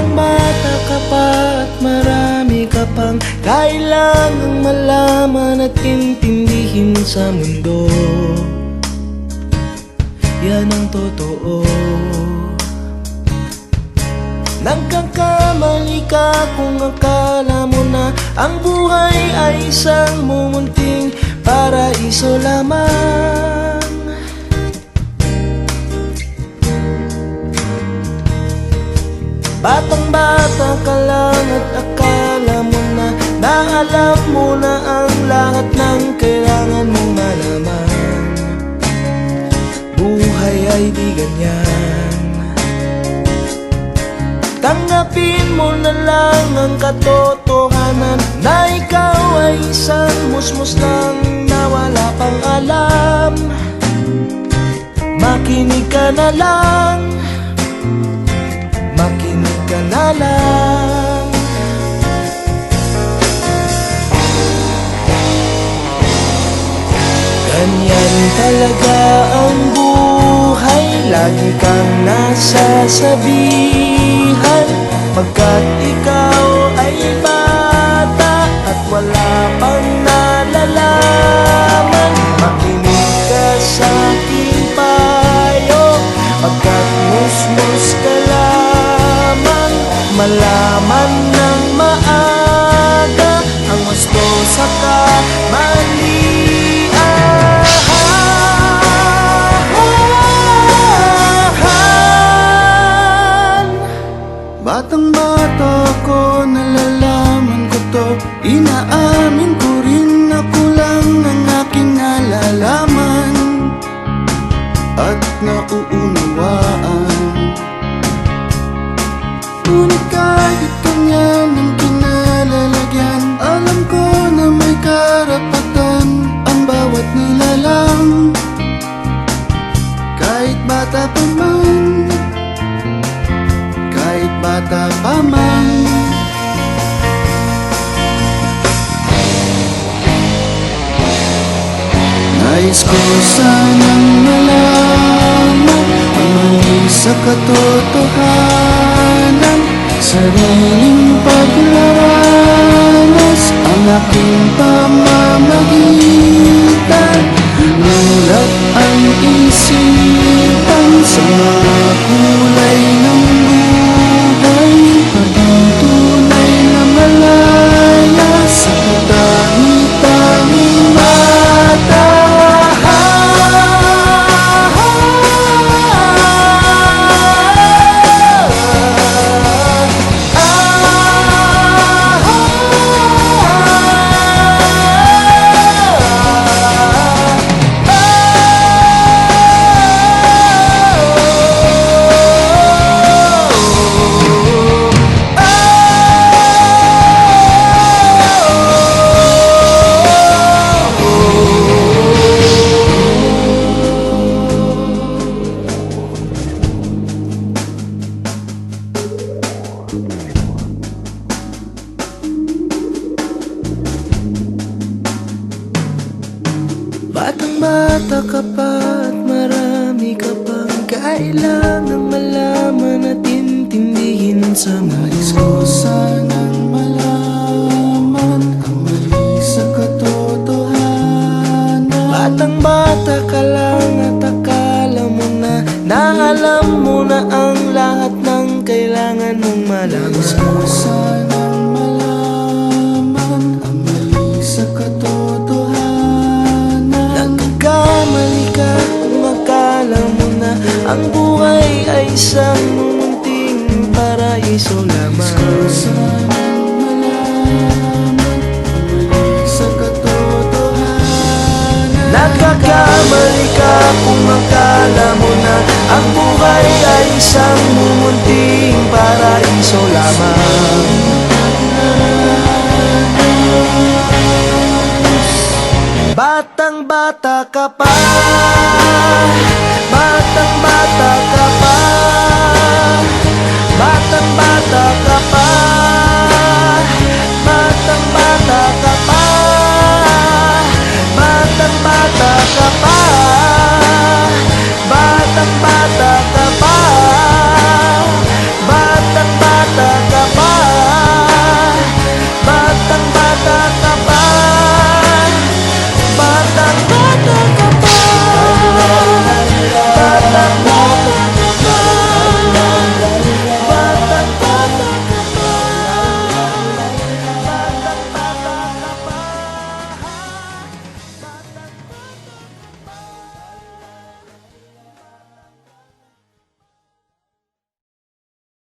Batang bata ka pa at marami ka pang kailangang malaman at intindihin sa mundo. Yan ang totoo. Nagkakamali ka kung akala mo na ang buhay ay isang mumunting paraiso lamang. Batang-bata ka lang at akala mo na alam mo na ang lahat ng kailangan mong malaman. Buhay ay di ganyan. Tanggapin mo na lang ang katotohanan na ikaw ay isang musmus lang na wala pang alam. Makinig ka na lang, makinig ka na lang. Ganyan talaga ang buhay, lagi kang nasasabihan, pagkat ikaw ay bata at wala pang nalalaman. Makinig ka sa aking payo, pagkat musmus ka lamang. Malaman ng maaga ang gusto sa kamalian. Batang-bata ko, nalalaman ko to. Inaamin ko rin na kulang ang aking nalalaman at nauunawaan. Ngunit kahit ganyan ang kinalalagyan, alam ko na may karapatan ang bawat nilalang. Kahit bata pa man, kahit bata pa man. Nais ko sanang malaman ang mali sa katotohanan, sariling paglaranas ang aking pamamagitan. Mulat ang isipan sa mga kulay ng buhay, maging tunay na malaya sa katangi-tanging mata. Batang-bata ka pa at marami ka pang kailangang malaman at intindihin sa nais ko sanang malaman ang mali sa katotohanan. Batang-bata ka lang at akala mo na alam mo na ang lahat ng kailangan mong malaman. Nais ko sanang malaman ang mali sa katotohanan. Nagkakamali ka kung akala mo na ang buhay ay isang munting paraiso lamang. Nais ko sanang malaman ang mali sa katotohanan. Nagkakamali ka kung akala mo na ang buhay ay isang mumunting paraiso lamang. Batang-bata ka pa